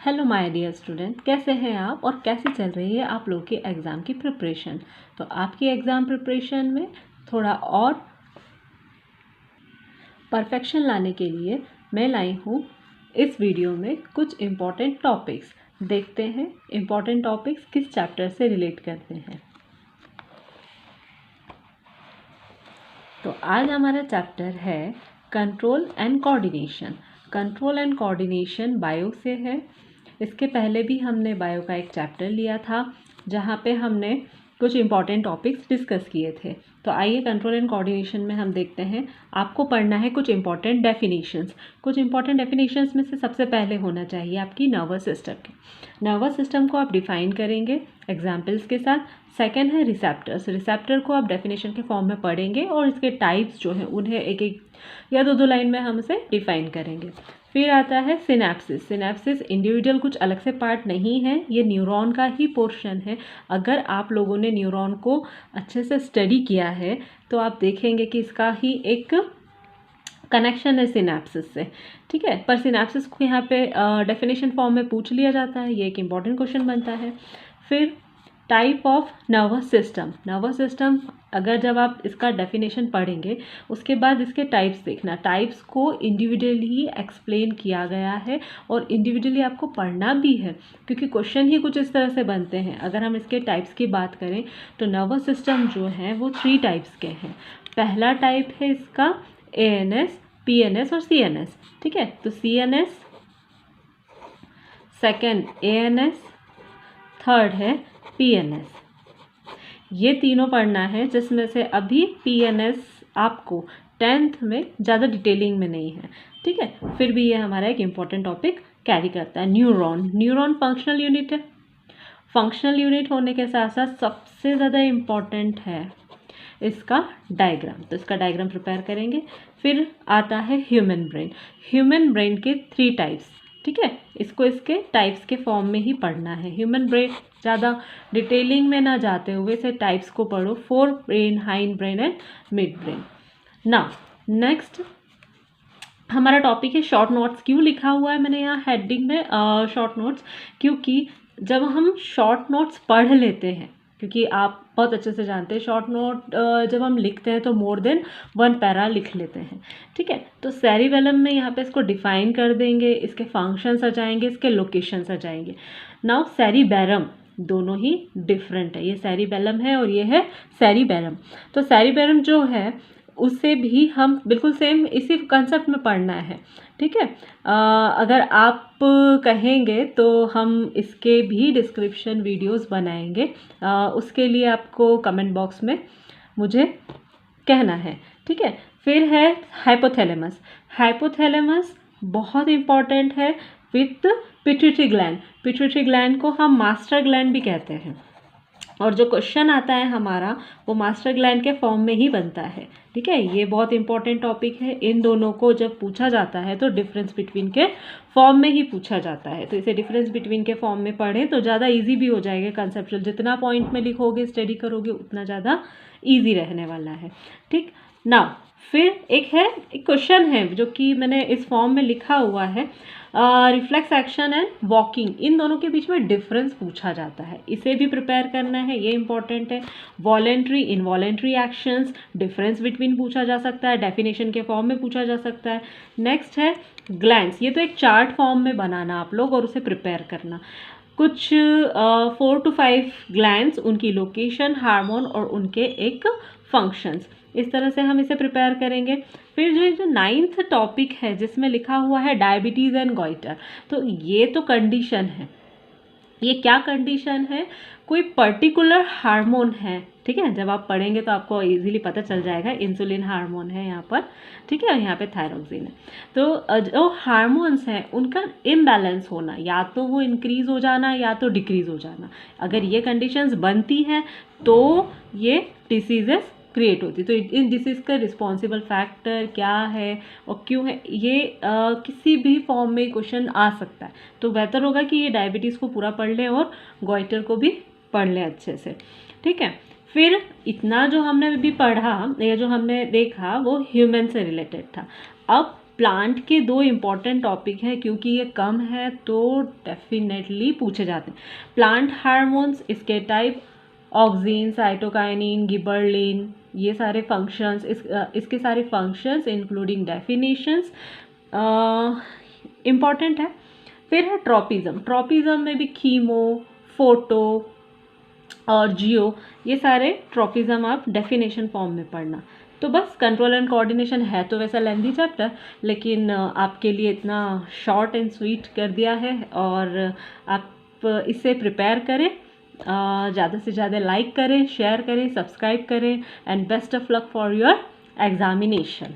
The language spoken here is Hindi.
हेलो माय डियर स्टूडेंट, कैसे हैं आप और कैसी चल रही है आप लोग की एग्ज़ाम की प्रिपरेशन। तो आपकी एग्ज़ाम प्रिपरेशन में थोड़ा और परफेक्शन लाने के लिए मैं लाई हूँ इस वीडियो में कुछ इम्पॉर्टेंट टॉपिक्स। देखते हैं इम्पॉर्टेंट टॉपिक्स किस चैप्टर से रिलेट करते हैं। तो आज हमारा चैप्टर है control and coordination. Control and coordination bio से है। इसके पहले भी हमने बायो का एक चैप्टर लिया था जहाँ पे हमने कुछ इम्पॉर्टेंट टॉपिक्स डिस्कस किए थे। तो आइए कंट्रोल एंड कोऑर्डिनेशन में हम देखते हैं। आपको पढ़ना है कुछ इम्पॉर्टेंट डेफिनेशंस। कुछ इम्पॉर्टेंट डेफिनेशंस में से सबसे पहले होना चाहिए आपकी नर्वस सिस्टम के। नर्वस सिस्टम को आप डिफाइन करेंगे एग्जाम्पल्स के साथ। सेकेंड है रिसेप्टर्स। रिसेप्टर को आप डेफिनेशन के फॉर्म में पढ़ेंगे और इसके टाइप्स जो हैं उन्हें एक एक या दो लाइन में हम इसे डिफाइन करेंगे। फिर आता है सिनेप्सिस। सिनेप्सिस इंडिविजुअल कुछ अलग से पार्ट नहीं है, ये न्यूरॉन का ही पोर्शन है। अगर आप लोगों ने न्यूरॉन को अच्छे से स्टडी किया है तो आप देखेंगे कि इसका ही एक कनेक्शन है सिनेप्सिस से। ठीक है, पर सिनेप्सिस को यहाँ पे डेफिनेशन फॉर्म में पूछ लिया जाता है, ये एक इम्पॉर्टेंट क्वेश्चन बनता है। फिर type of nervous system. Nervous system अगर जब आप इसका डेफिनेशन पढ़ेंगे उसके बाद इसके टाइप्स देखना। टाइप्स को इंडिविजुअली एक्सप्लेन किया गया है और इंडिविजुअली आपको पढ़ना भी है, क्योंकि क्वेश्चन ही कुछ इस तरह से बनते हैं। अगर हम इसके टाइप्स की बात करें तो नर्वस सिस्टम जो है वो 3 टाइप्स के हैं। पहला टाइप है इसका ANS, PNS और CNS। ठीक है, तो CNS, सेकेंड ANS, थर्ड है PNS। ये तीनों पढ़ना है, जिसमें से अभी PNS आपको 10th में ज़्यादा डिटेलिंग में नहीं है। ठीक है, फिर भी ये हमारा एक इम्पॉर्टेंट टॉपिक कैरी करता है। न्यूरॉन। न्यूरॉन फंक्शनल यूनिट है। फंक्शनल यूनिट होने के साथ साथ सबसे ज़्यादा इम्पॉर्टेंट है इसका डायग्राम। तो इसका डायग्राम प्रिपेयर करेंगे। फिर आता है ह्यूमन ब्रेन। ह्यूमन ब्रेन के 3 टाइप्स। ठीक है, इसको इसके टाइप्स के फॉर्म में ही पढ़ना है। ह्यूमन ब्रेन ज़्यादा डिटेलिंग में ना जाते हुए इसे टाइप्स को पढ़ो। 4 brain, hind brain and mid brain. ना नेक्स्ट हमारा टॉपिक है शॉर्ट नोट्स। क्यों लिखा हुआ है मैंने यहाँ हेडिंग में शॉर्ट नोट्स? क्योंकि जब हम शॉर्ट नोट्स पढ़ लेते हैं, क्योंकि आप बहुत अच्छे से जानते हैं शॉर्ट नोट जब हम लिखते हैं तो मोर देन 1 पैरा लिख लेते हैं। ठीक है, तो सेरिबेलम में यहाँ पे इसको डिफाइन कर देंगे, इसके फंक्शंस आ जाएंगे, इसके लोकेशंस आ जाएंगे। नाउ सेरिबेरम दोनों ही डिफरेंट है। ये सेरिबेलम है और ये है सेरिबेरम। तो सेरिबेरम जो है उससे भी हम बिल्कुल सेम इसी कंसेप्ट में पढ़ना है। ठीक है, अगर आप कहेंगे तो हम इसके भी डिस्क्रिप्शन वीडियोस बनाएंगे। उसके लिए आपको कमेंट बॉक्स में मुझे कहना है। ठीक है, फिर है हाइपोथैलेमस। हाइपोथैलेमस बहुत इम्पॉर्टेंट है with pituitary gland. Pituitary gland को हम मास्टर ग्लैंड भी कहते हैं और जो क्वेश्चन आता है हमारा वो मास्टर ग्लैंड के फॉर्म में ही बनता है। ठीक है, ये बहुत इंपॉर्टेंट टॉपिक है। इन दोनों को जब पूछा जाता है तो डिफरेंस बिटवीन के फॉर्म में ही पूछा जाता है। तो इसे डिफरेंस बिटवीन के फॉर्म में पढ़ें तो ज़्यादा इजी भी हो जाएगा कंसेप्चुअल। जितना पॉइंट में लिखोगे, स्टडी करोगे, उतना ज़्यादा ईजी रहने वाला है। ठीक ना, फिर एक क्वेश्चन है जो कि मैंने इस फॉर्म में लिखा हुआ है, रिफ्लेक्स एक्शन एंड वॉकिंग। इन दोनों के बीच में डिफरेंस पूछा जाता है, इसे भी प्रिपेयर करना है, ये इंपॉर्टेंट है। Voluntary, involuntary actions, difference between पूछा जा सकता है, डेफिनेशन के फॉर्म में पूछा जा सकता है। नेक्स्ट है ग्लैंड्स। ये तो एक चार्ट फॉर्म में बनाना आप लोग और उसे प्रिपेयर करना। कुछ 4 to 5 ग्लैंड्स, उनकी लोकेशन, हार्मोन और उनके एक फंक्शंस, इस तरह से हम इसे प्रिपेयर करेंगे। फिर जो 9th टॉपिक है जिसमें लिखा हुआ है डायबिटीज़ एंड गॉइटर। तो ये तो कंडीशन है। ये क्या कंडीशन है? कोई पर्टिकुलर हार्मोन है। ठीक है, जब आप पढ़ेंगे तो आपको इजीली पता चल जाएगा। इंसुलिन हार्मोन है यहाँ पर। ठीक है, यहाँ पे थायरोक्सिन है। तो जो हार्मोन्स हैं उनका इम्बैलेंस होना, या तो वो इंक्रीज हो जाना या तो डिक्रीज हो जाना। अगर ये कंडीशंस बनती हैं तो ये डिसीजेस क्रिएट होती। तो इन डिसीज़ का रिस्पॉन्सिबल फैक्टर क्या है और क्यों है, ये किसी भी फॉर्म में क्वेश्चन आ सकता है। तो बेहतर होगा कि ये डायबिटीज़ को पूरा पढ़ लें और गॉइटर को भी पढ़ लें अच्छे से। ठीक है, फिर इतना जो हमने अभी पढ़ा या जो हमने देखा वो ह्यूमन से रिलेटेड था। अब प्लांट के 2 इम्पॉर्टेंट टॉपिक हैं, क्योंकि ये कम है तो डेफिनेटली पूछे जाते हैं। प्लांट हार्मोन्स, इसके टाइप, ऑक्सिन, साइटोकाइनिन, गिबरलिन, ये सारे फंक्शंस, इसके सारे फंक्शंस इंक्लूडिंग डेफिनेशंस इम्पॉर्टेंट है। फिर है ट्रॉपिज्म। ट्रॉपिज्म में भी कीमो, फोटो और जियो, ये सारे ट्रॉपिज्म आप डेफिनेशन फॉर्म में पढ़ना। तो बस कंट्रोल एंड कोऑर्डिनेशन है तो वैसा लेंथी चैप्टर, लेकिन आपके लिए इतना शॉर्ट एंड स्वीट कर दिया है, और आप इसे प्रिपेयर करें, ज़्यादा से ज़्यादा लाइक करें, शेयर करें, सब्सक्राइब करें, and best of luck for your examination.